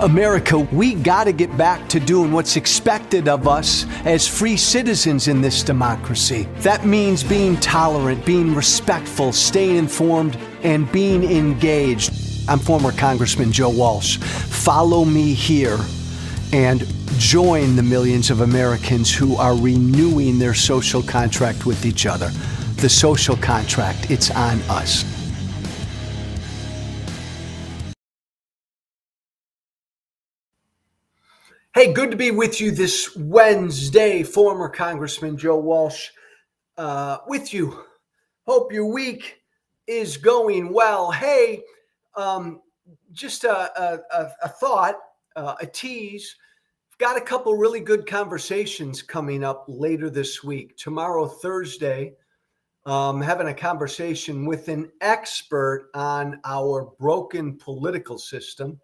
America, we got to get back to doing what's expected of us as free citizens in this democracy. That means being tolerant, being respectful, staying informed, and being engaged. I'm former Congressman Joe Walsh. Follow me here and join the millions of Americans who are renewing their social contract with each other. The social contract, it's on us. Hey, good to be with you this Wednesday. Former Congressman Joe Walsh with you. Hope your week is going well. Hey, just a thought, a tease. Got a couple really good conversations coming up later this week. Tomorrow, Thursday, having a conversation with an expert on our broken political system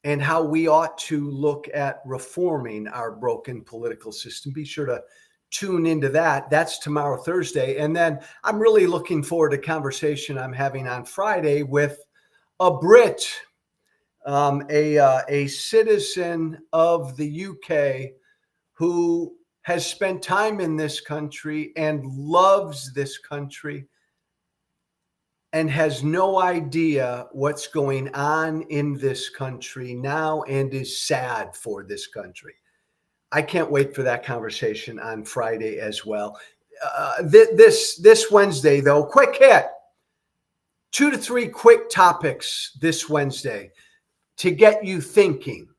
and how we ought to look at reforming our broken political system. Be sure to tune into that. That's tomorrow, Thursday. And then I'm really looking forward to a conversation I'm having on Friday with a Brit, a citizen of the UK who has spent time in this country and loves this country and has no idea what's going on in this country now and is sad for this country. I can't wait for that conversation on Friday as well. This Wednesday, though, quick hit. 2 to 3 quick topics this Wednesday to get you thinking.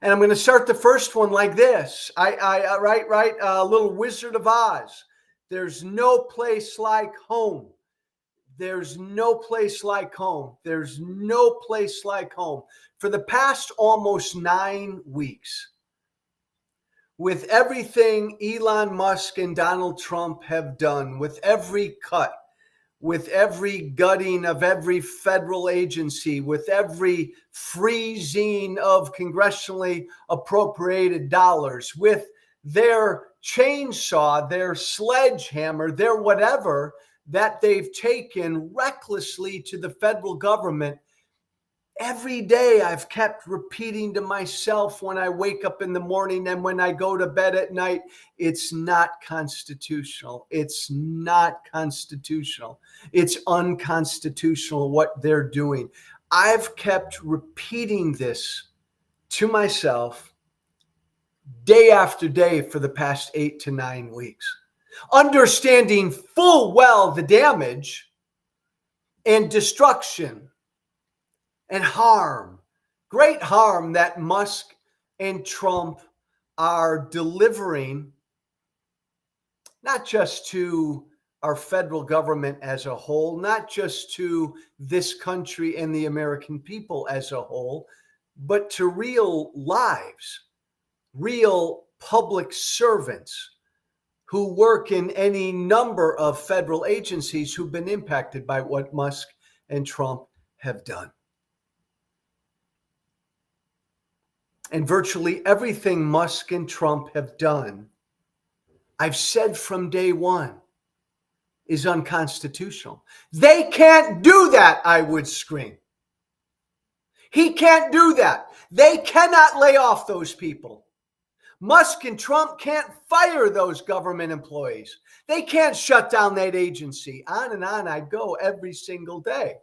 And I'm going to start the first one like this. A little Wizard of Oz. There's no place like home. There's no place like home. There's no place like home. For the past almost 9 weeks, with everything Elon Musk and Donald Trump have done, with every cut, with every gutting of every federal agency, with every freezing of congressionally appropriated dollars, with their chainsaw, their sledgehammer, their whatever that they've taken recklessly to the federal government, every day I've kept repeating to myself when I wake up in the morning and when I go to bed at night, it's not constitutional. It's not constitutional. It's unconstitutional what they're doing. I've kept repeating this to myself day after day for the past 8 to 9 weeks, understanding full well the damage and destruction and harm, great harm that Musk and Trump are delivering, not just to our federal government as a whole, not just to this country and the American people as a whole, but to real lives, real public servants who work in any number of federal agencies who've been impacted by what Musk and Trump have done. And virtually everything Musk and Trump have done, I've said from day one, is unconstitutional. They can't do that, I would scream. He can't do that. They cannot lay off those people. Musk and Trump can't fire those government employees. They can't shut down that agency. On and on I go every single day.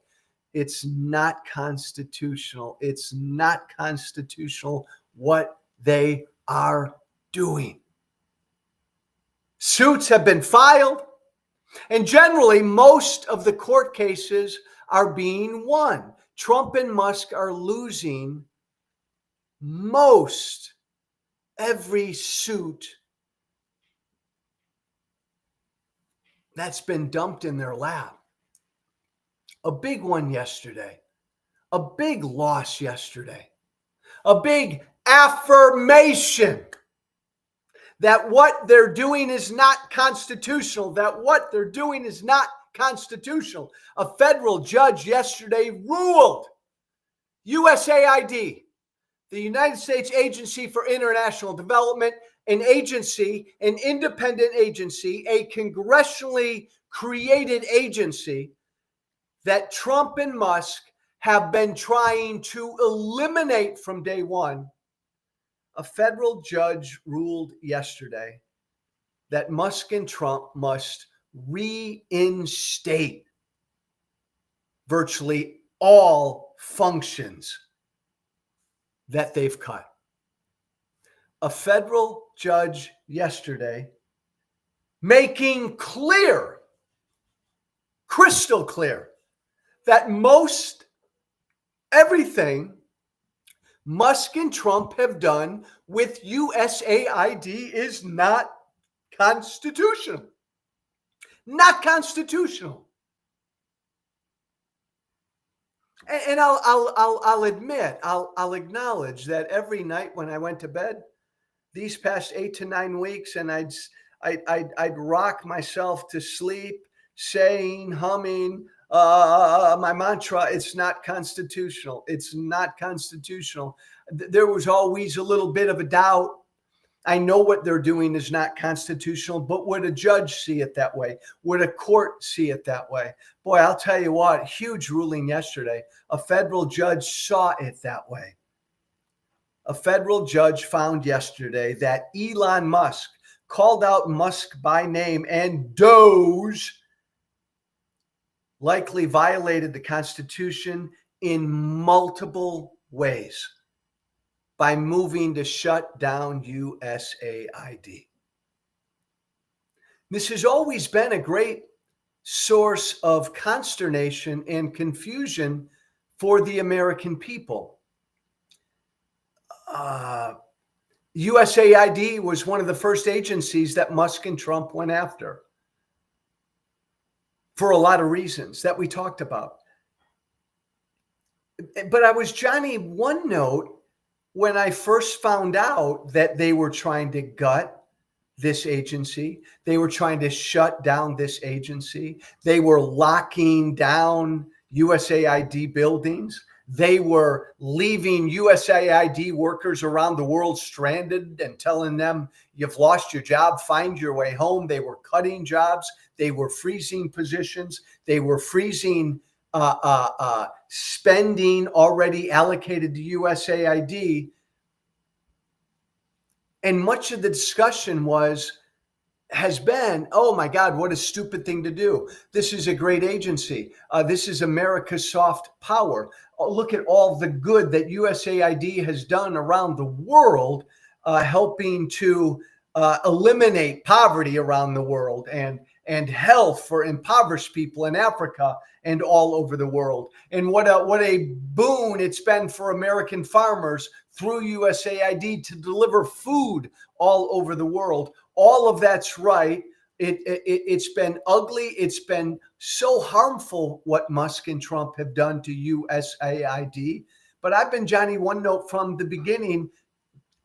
It's not constitutional. It's not constitutional what they are doing. Suits have been filed, and generally most of the court cases are being won. Trump and Musk are losing most every suit that's been dumped in their lap. A big one yesterday, a big loss yesterday, a big affirmation that what they're doing is not constitutional, that what they're doing is not constitutional. A federal judge yesterday ruled USAID, the United States Agency for International Development, an agency, an independent agency, a congressionally created agency that Trump and Musk have been trying to eliminate from day one, a federal judge ruled yesterday that Musk and Trump must reinstate virtually all functions that they've cut. A federal judge yesterday making clear, crystal clear, that most everything Musk and Trump have done with USAID is not constitutional. Not constitutional. And I'll admit, I'll acknowledge that every night when I went to bed these past 8 to 9 weeks, and I'd rock myself to sleep saying, humming my mantra, it's not constitutional. It's not constitutional. There was always a little bit of a doubt. I know what they're doing is not constitutional, but would a judge see it that way? Would a court see it that way? Boy, I'll tell you what, huge ruling yesterday. A federal judge saw it that way. A federal judge found yesterday that Elon Musk called out Musk by name and Doge likely violated the Constitution in multiple ways by moving to shut down USAID. This has always been a great source of consternation and confusion for the American people. USAID was one of the first agencies that Musk and Trump went after for a lot of reasons that we talked about. But I was Johnny one note when I first found out that they were trying to gut this agency. They were trying to shut down this agency. They were locking down USAID buildings. They were leaving USAID workers around the world stranded and telling them, you've lost your job, find your way home. They were cutting jobs. They were freezing positions. They were freezing spending already allocated to USAID. And much of the discussion has been, oh my God, what a stupid thing to do. This is a great agency. This is America's soft power. Look at all the good that USAID has done around the world, helping to eliminate poverty around the world and health for impoverished people in Africa and all over the world. And what a boon it's been for American farmers through USAID to deliver food all over the world. All of that's right. It's been ugly. It's been so harmful what Musk and Trump have done to USAID. But I've been Johnny One Note from the beginning,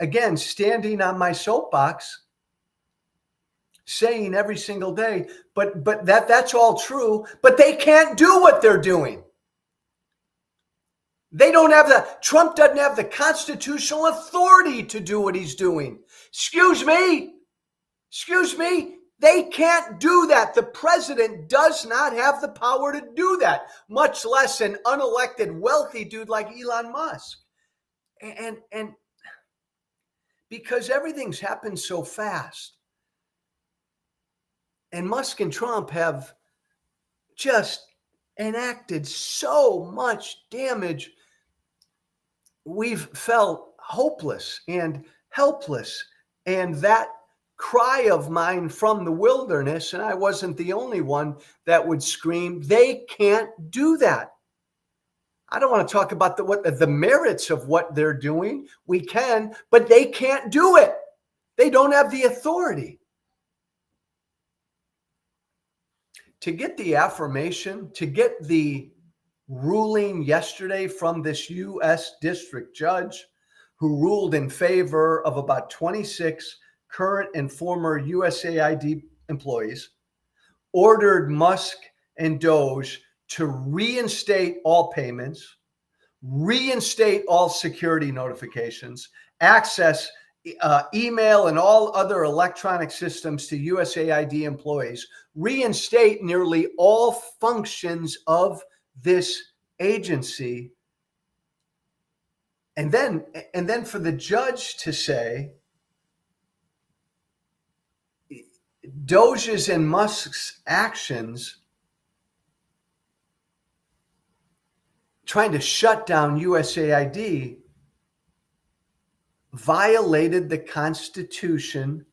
again, standing on my soapbox, saying every single day, but that's all true, but they can't do what they're doing. They don't have Trump doesn't have the constitutional authority to do what he's doing. Excuse me, they can't do that. The president does not have the power to do that, much less an unelected wealthy dude like Elon Musk. And because everything's happened so fast. And Musk and Trump have just enacted so much damage. We've felt hopeless and helpless. And that cry of mine from the wilderness, and I wasn't the only one that would scream, they can't do that. I don't want to talk about the merits of what they're doing. We can, but they can't do it. They don't have the authority. To get the affirmation, to get the ruling yesterday from this U.S. district judge who ruled in favor of about 26 current and former USAID employees, ordered Musk and Doge to reinstate all payments, reinstate all security notifications, access email and all other electronic systems to USAID employees, reinstate nearly all functions of this agency, and then for the judge to say Doge's and Musk's actions trying to shut down USAID violated the Constitution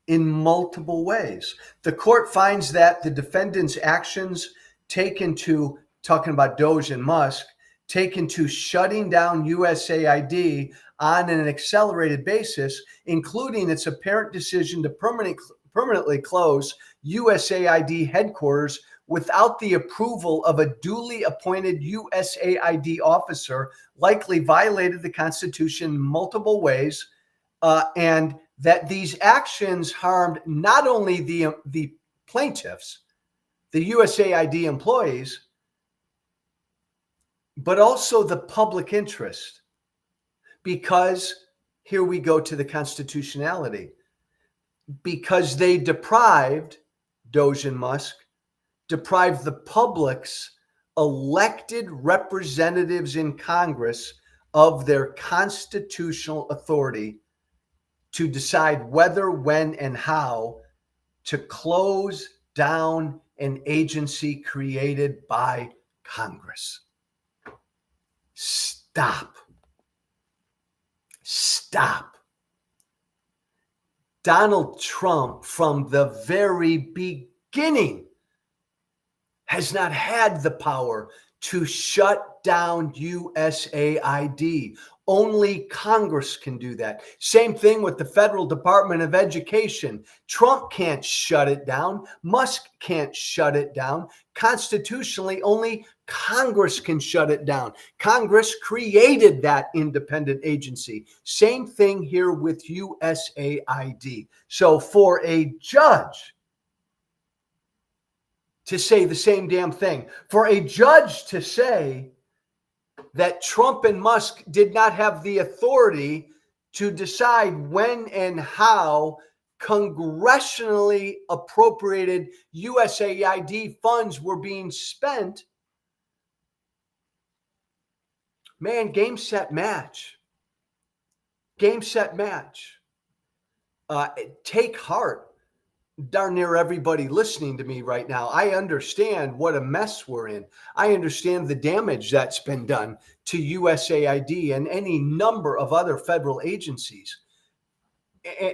in multiple ways. The court finds that the defendant's actions taken to, talking about Doge and Musk, taken to shutting down USAID on an accelerated basis, including its apparent decision to permanently close USAID headquarters without the approval of a duly appointed USAID officer, likely violated the Constitution in multiple ways, and that these actions harmed not only the plaintiffs, the USAID employees, but also the public interest. Because here we go to the constitutionality. Because they deprived, Doge and Musk, deprived the public's elected representatives in Congress of their constitutional authority to decide whether, when, and how to close down an agency created by Congress. Stop. Stop. Donald Trump, from the very beginning, has not had the power to shut down USAID. Only Congress can do that. Same thing with the Federal Department of Education. Trump can't shut it down. Musk can't shut it down. Constitutionally, only Congress can shut it down. Congress created that independent agency. Same thing here with USAID. So for a judge to say the same damn thing, for a judge to say that Trump and Musk did not have the authority to decide when and how congressionally appropriated USAID funds were being spent, man, game, set, match. Game, set, match. Take heart. Darn near everybody listening to me right now. I understand what a mess we're in. I understand the damage that's been done to USAID and any number of other federal agencies.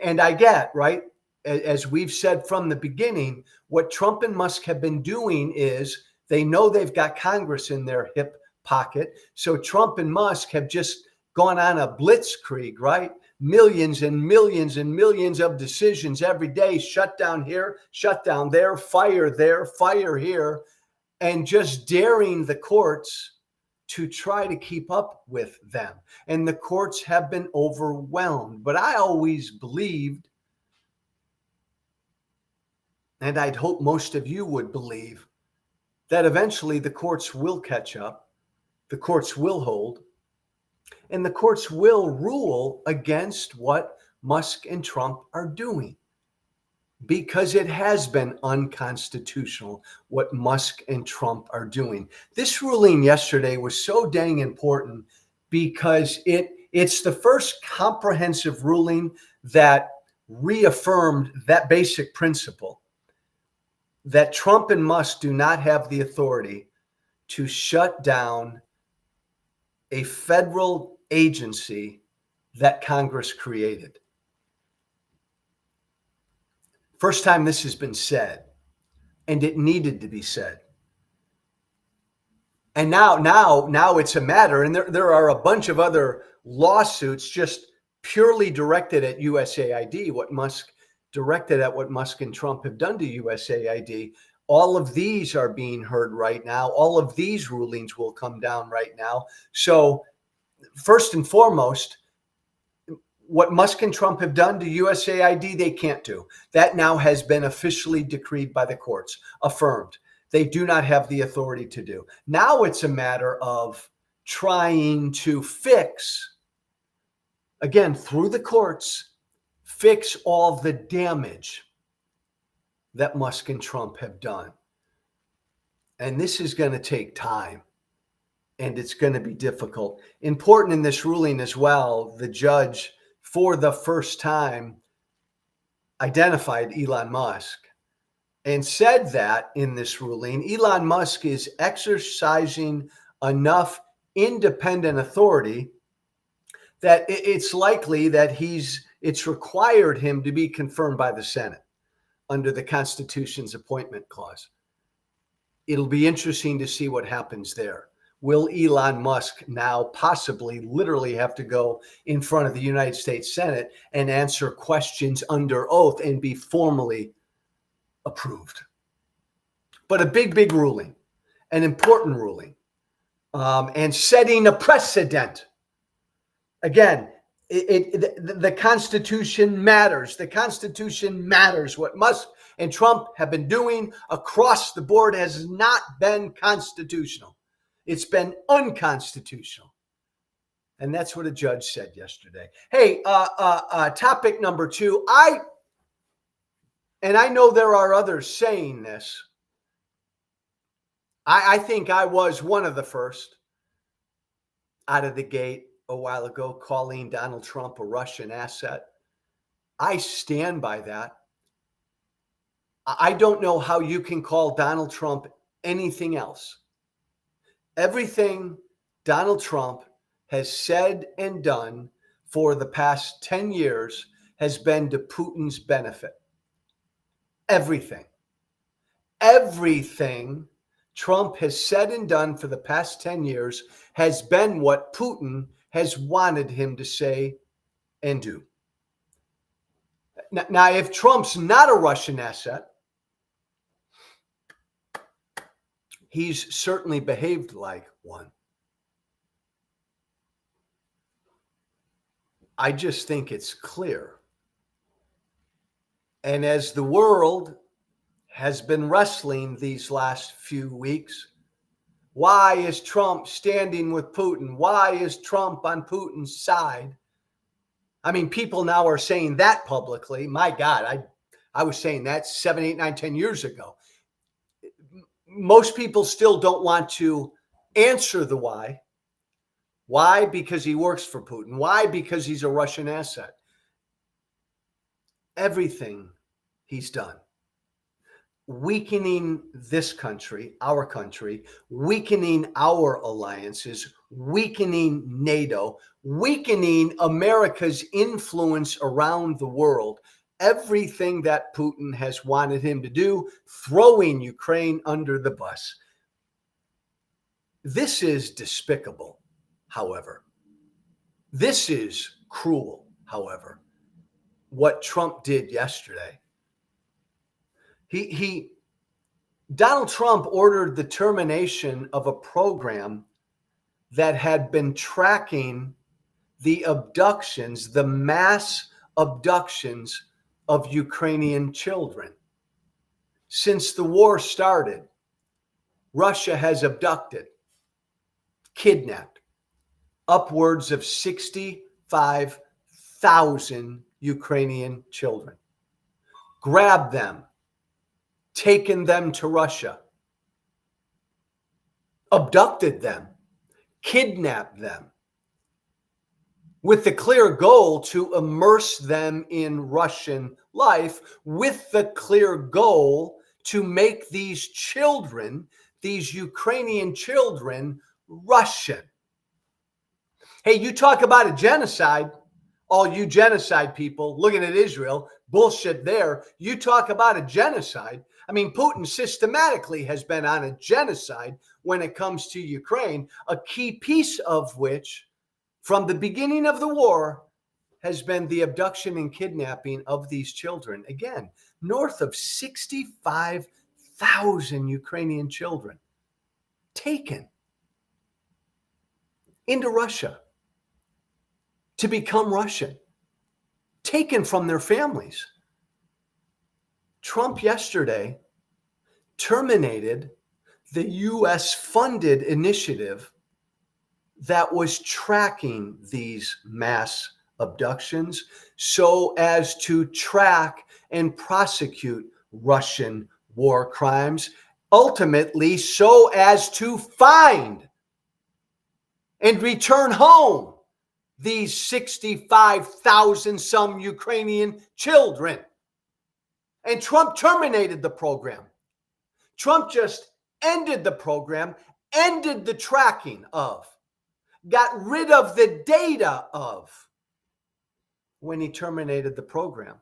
And I get, right, as we've said from the beginning, what Trump and Musk have been doing is they know they've got Congress in their hip pocket. So Trump and Musk have just gone on a blitzkrieg, right? Millions and millions and millions of decisions every day, shut down here, shut down there, fire here, and just daring the courts to try to keep up with them. And the courts have been overwhelmed. But I always believed, and I'd hope most of you would believe, that eventually the courts will catch up, the courts will hold, and the courts will rule against what Musk and Trump are doing, because it has been unconstitutional what Musk and Trump are doing. This ruling yesterday was so dang important because it's the first comprehensive ruling that reaffirmed that basic principle that Trump and Musk do not have the authority to shut down a federal agency that Congress created. First time this has been said, and it needed to be said. And now it's a matter, and there are a bunch of other lawsuits just purely directed at USAID, what Musk and Trump have done to USAID. All of these are being heard right now. All of these rulings will come down right now. So first and foremost, what Musk and Trump have done to USAID, they can't do. That now has been officially decreed by the courts, affirmed. They do not have the authority to do. Now it's a matter of trying to fix, again, through the courts, fix all the damage that Musk and Trump have done. And this is going to take time. and it's going to be difficult. Important in this ruling as well, the judge, for the first time, identified Elon Musk and said that in this ruling, Elon Musk is exercising enough independent authority that it's likely that it's required him to be confirmed by the Senate under the Constitution's appointment clause. It'll be interesting to see what happens there. Will Elon Musk now possibly literally have to go in front of the United States Senate and answer questions under oath and be formally approved? But a big ruling, an important ruling, and setting a precedent. Again, the Constitution matters. The Constitution matters. What Musk and Trump have been doing across the board has not been constitutional. It's been unconstitutional. And that's what a judge said yesterday. Hey, topic number 2. I know there are others saying this. I think I was one of the first out of the gate a while ago calling Donald Trump a Russian asset. I stand by that. I don't know how you can call Donald Trump anything else. Everything Donald Trump has said and done for the past 10 years has been to Putin's benefit. Everything Trump has said and done for the past 10 years has been what Putin has wanted him to say and do. Now, if Trump's not a Russian asset, he's certainly behaved like one. I just think it's clear. And as the world has been wrestling these last few weeks, why is Trump standing with Putin? Why is Trump on Putin's side? I mean, people now are saying that publicly. My God, I was saying that 7, 8, 9, 10 years ago. Most people still don't want to answer the why. Why? Because he works for Putin. Why? Because he's a Russian asset. Everything he's done, weakening this country, our country, weakening our alliances, weakening NATO, weakening America's influence around the world. Everything that Putin has wanted him to do, throwing Ukraine under the bus. This is despicable, however. This is cruel, however. What Trump did yesterday. Donald Trump ordered the termination of a program that had been tracking the abductions, the mass abductions of Ukrainian children. Since the war started, Russia has abducted, kidnapped upwards of 65,000 Ukrainian children, grabbed them, taken them to Russia, abducted them, kidnapped them, with the clear goal to immerse them in Russian life, with the clear goal to make these children, these Ukrainian children, Russian. Hey, you talk about a genocide, all you genocide people looking at Israel, bullshit there. You talk about a genocide. I mean, Putin systematically has been on a genocide when it comes to Ukraine, a key piece of which, from the beginning of the war, has been the abduction and kidnapping of these children. Again, north of 65,000 Ukrainian children taken into Russia to become Russian, taken from their families. Trump yesterday terminated the U.S.-funded initiative that was tracking these mass abductions so as to track and prosecute Russian war crimes, ultimately so as to find and return home these 65,000 some Ukrainian children. And Trump terminated the program. Trump just ended the program, ended the tracking of, got rid of the data of when he terminated the program.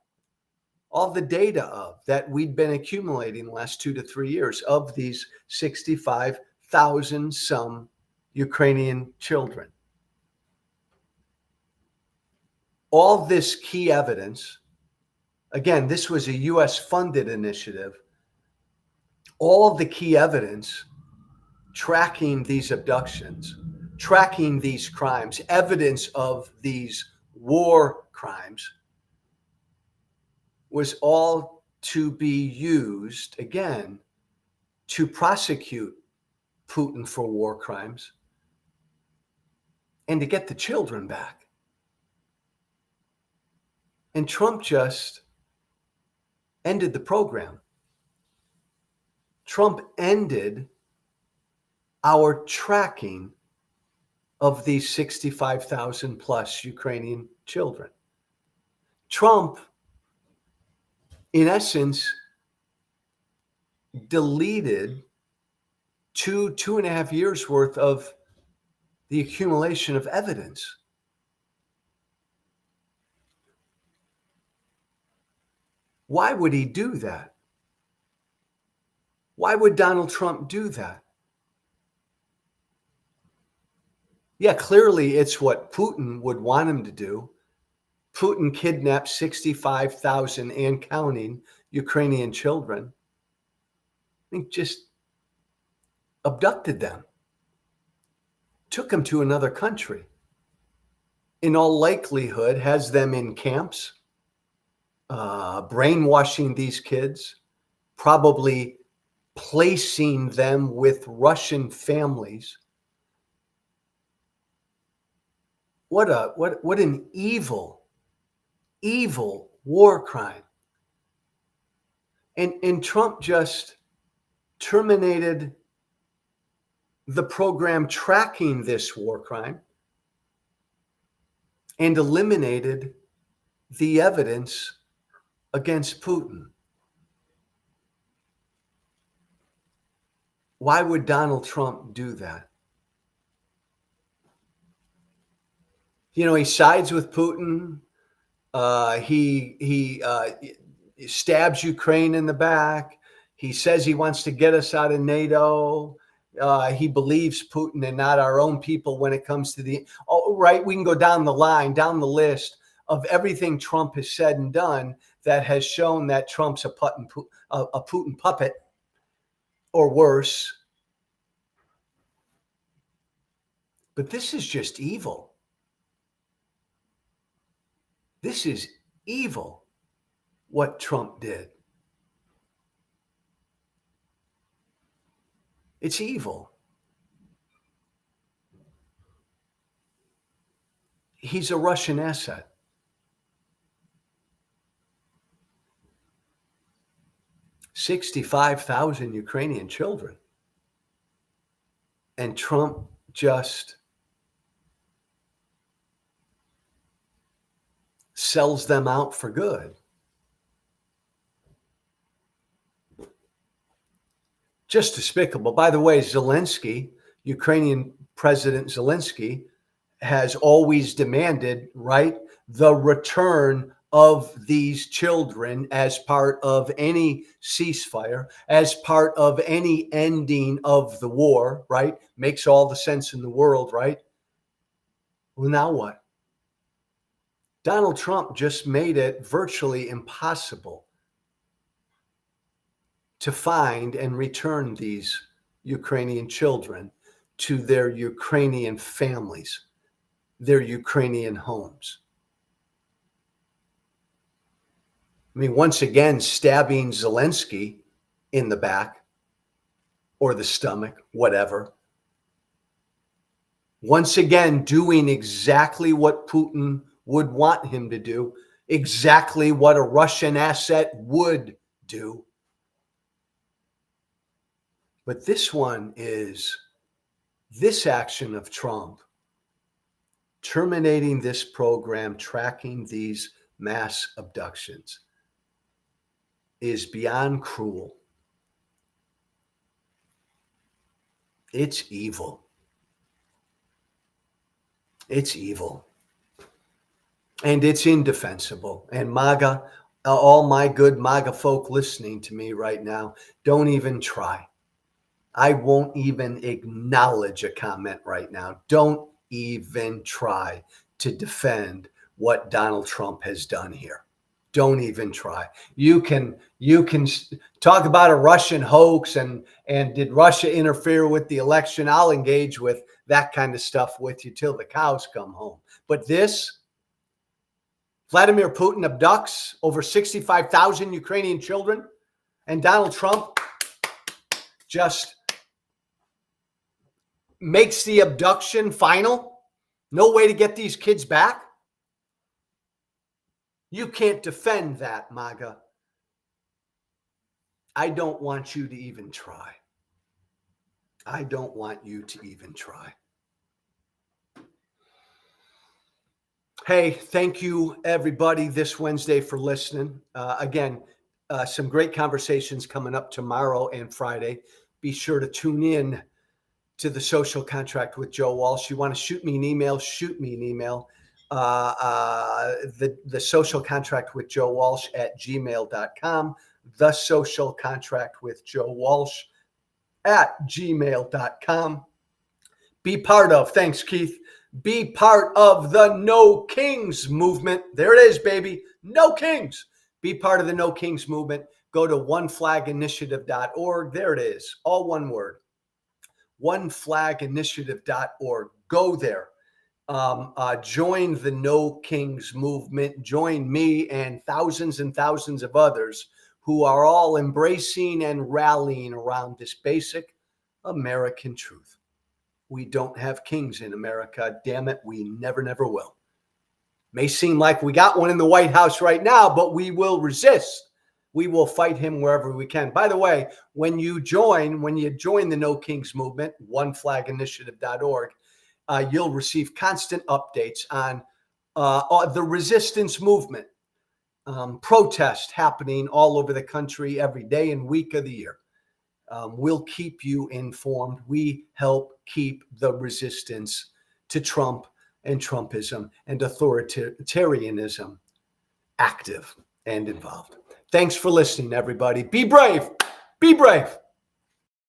All the data of that we'd been accumulating the last 2 to 3 years of these 65,000 some Ukrainian children. All this key evidence, again, this was a US funded initiative. All the key evidence tracking these abductions, tracking these crimes, evidence of these war crimes was all to be used, again, to prosecute Putin for war crimes and to get the children back. And Trump just ended the program. Trump ended our tracking of these 65,000 plus Ukrainian children. Trump, in essence, deleted 2.5 years worth of the accumulation of evidence. Why would he do that? Why would Donald Trump do that? Yeah, clearly it's what Putin would want him to do. Putin kidnapped 65,000 and counting Ukrainian children. I think just abducted them, took them to another country. In all likelihood, has them in camps, brainwashing these kids, probably placing them with Russian families. What an evil war crime. And Trump just terminated the program tracking this war crime and eliminated the evidence against Putin. Why would Donald Trump do that? You know, he sides with Putin. He stabs Ukraine in the back. He says he wants to get us out of NATO. He believes Putin and not our own people when it comes to right. We can go down the line, down the list of everything Trump has said and done that has shown that Trump's a Putin puppet or worse. But this is just evil. This is evil, what Trump did. It's evil. He's a Russian asset. $65,000 Ukrainian children. And Trump just sells them out for good. Just despicable. By the way, Zelensky, Ukrainian President Zelensky, has always demanded, right, the return of these children as part of any ceasefire, as part of any ending of the war, right? Makes all the sense in the world, right? Well, now what? Donald Trump just made it virtually impossible to find and return these Ukrainian children to their Ukrainian families, their Ukrainian homes. I mean, once again, stabbing Zelensky in the back or the stomach, whatever. Once again, doing exactly what Putin would want him to do, exactly what a Russian asset would do. But this action of Trump terminating this program, tracking these mass abductions, is beyond cruel. It's evil. It's evil. And it's indefensible. And MAGA, all my good MAGA folk listening to me right now, don't even try. I won't even acknowledge a comment right now. Don't even try to defend what Donald Trump has done here. Don't even try. You can talk about a Russian hoax and did Russia interfere with the election? I'll engage with that kind of stuff with you till the cows come home. But this, Vladimir Putin abducts over 65,000 Ukrainian children, and Donald Trump just makes the abduction final. No way to get these kids back. You can't defend that, MAGA. I don't want you to even try. I don't want you to even try. Hey, thank you, everybody, this Wednesday for listening. Again, some great conversations coming up tomorrow and Friday. Be sure to tune in to The Social Contract with Joe Walsh. You want to shoot me an email, shoot me an email. The Social Contract with Joe Walsh at gmail.com. The Social Contract with Joe Walsh at gmail.com. Be part of, thanks, Keith. Be part of the No Kings movement. There it is, baby. No Kings. Be part of the No Kings movement. Go to oneflaginitiative.org. There it is. All one word. oneflaginitiative.org. Go there. Join the No Kings movement. Join me and thousands of others who are all embracing and rallying around this basic American truth. We don't have kings in America. Damn it, we never will. May seem like we got one in the White House right now, but we will resist. We will fight him wherever we can. By the way, when you join the No Kings movement, oneflaginitiative.org, you'll receive constant updates on the resistance movement, protest happening all over the country every day and week of the year. We'll keep you informed. We help keep the resistance to Trump and Trumpism and authoritarianism active and involved. Thanks for listening, everybody. Be brave. Be brave.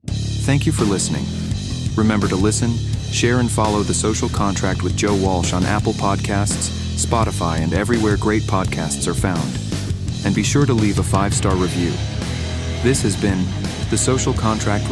Thank you for listening. Remember to listen, share, and follow The Social Contract with Joe Walsh on Apple Podcasts, Spotify, and everywhere great podcasts are found. And be sure to leave a 5-star review. This has been The Social Contract